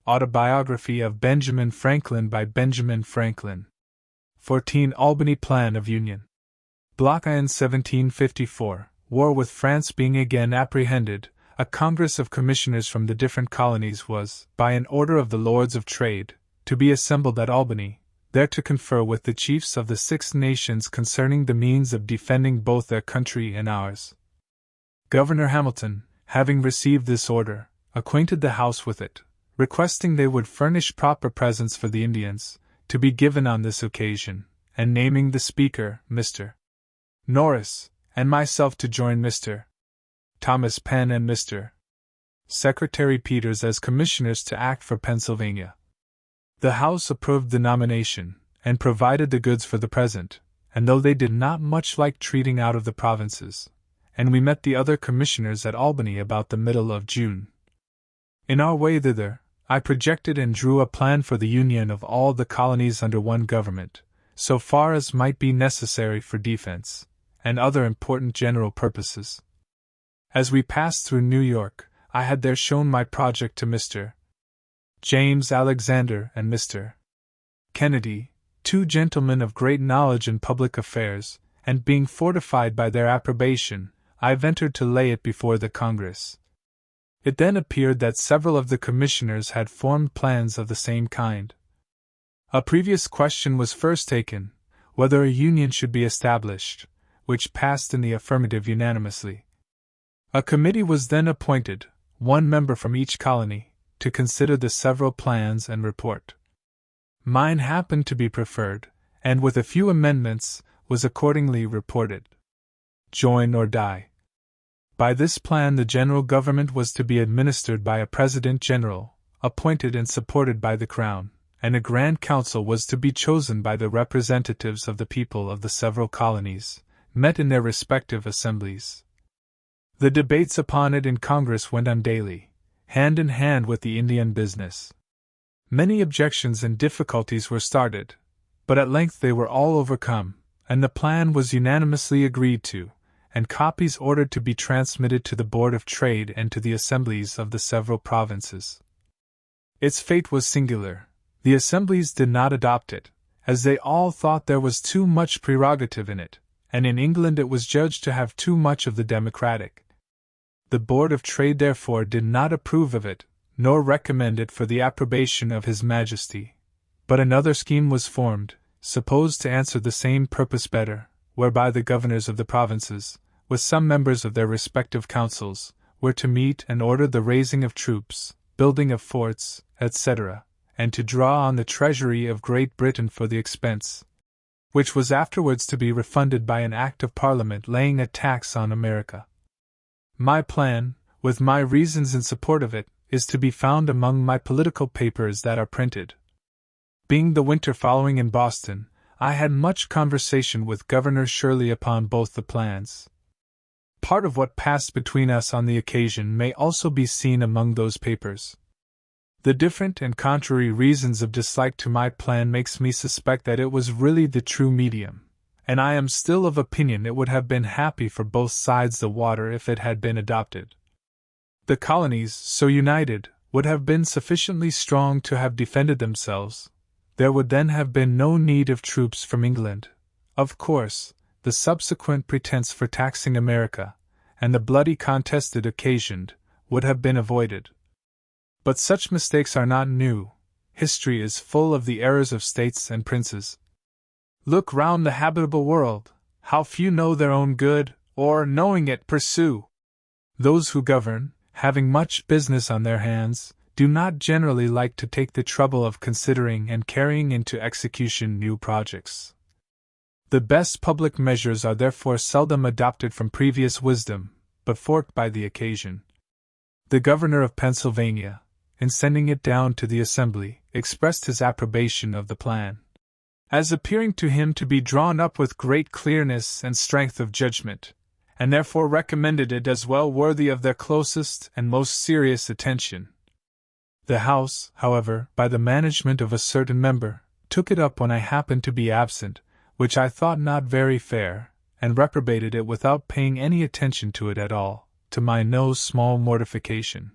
Autobiography of Benjamin Franklin by Benjamin Franklin. 14 Albany Plan of Union. Block I. In 1754, war with France being again apprehended, a Congress of Commissioners from the different colonies was, by an order of the Lords of Trade, to be assembled at Albany, there to confer with the chiefs of the 6 nations concerning the means of defending both their country and ours. Governor Hamilton, having received this order, acquainted the House with it, requesting they would furnish proper presents for the Indians, to be given on this occasion, and naming the Speaker, Mr. Norris, and myself to join Mr. Thomas Penn and Mr. Secretary Peters as commissioners to act for Pennsylvania. The House approved the nomination, and provided the goods for the present, and though they did not much like treating out of the provinces, and we met the other commissioners at Albany about the middle of June. In our way thither, I projected and drew a plan for the union of all the colonies under one government, so far as might be necessary for defense, and other important general purposes. As we passed through New York, I had there shown my project to Mr. James Alexander and Mr. Kennedy, 2 gentlemen of great knowledge in public affairs, and being fortified by their approbation, I ventured to lay it before the Congress. It then appeared that several of the commissioners had formed plans of the same kind. A previous question was first taken, whether a union should be established, which passed in the affirmative unanimously. A committee was then appointed, 1 member from each colony, to consider the several plans and report. Mine happened to be preferred, and with a few amendments, was accordingly reported. Join or die. By this plan the general government was to be administered by a President General, appointed and supported by the Crown, and a Grand Council was to be chosen by the representatives of the people of the several colonies, met in their respective assemblies. The debates upon it in Congress went on daily, hand in hand with the Indian business. Many objections and difficulties were started, but at length they were all overcome, and the plan was unanimously agreed to, and copies ordered to be transmitted to the Board of Trade and to the assemblies of the several provinces. Its fate was singular. The assemblies did not adopt it, as they all thought there was too much prerogative in it, and in England it was judged to have too much of the democratic. The Board of Trade therefore did not approve of it, nor recommend it for the approbation of His Majesty. But another scheme was formed, supposed to answer the same purpose better, whereby the governors of the provinces, with some members of their respective councils, were to meet and order the raising of troops, building of forts, etc., and to draw on the treasury of Great Britain for the expense, which was afterwards to be refunded by an Act of Parliament laying a tax on America. My plan, with my reasons in support of it, is to be found among my political papers that are printed. Being the winter following in Boston, I had much conversation with Governor Shirley upon both the plans. Part of what passed between us on the occasion may also be seen among those papers. The different and contrary reasons of dislike to my plan makes me suspect that it was really the true medium, and I am still of opinion it would have been happy for both sides the water if it had been adopted. The colonies, so united, would have been sufficiently strong to have defended themselves. There would then have been no need of troops from England. Of course, the subsequent pretense for taxing America, and the bloody contest it occasioned, would have been avoided. But such mistakes are not new. History is full of the errors of states and princes. Look round the habitable world, how few know their own good, or, knowing it, pursue. Those who govern, having much business on their hands, do not generally like to take the trouble of considering and carrying into execution new projects. The best public measures are therefore seldom adopted from previous wisdom, but forked by the occasion. The governor of Pennsylvania, in sending it down to the Assembly, expressed his approbation of the plan, as appearing to him to be drawn up with great clearness and strength of judgment, and therefore recommended it as well worthy of their closest and most serious attention. The House, however, by the management of a certain member, took it up when I happened to be absent, which I thought not very fair, and reprobated it without paying any attention to it at all, to my no small mortification.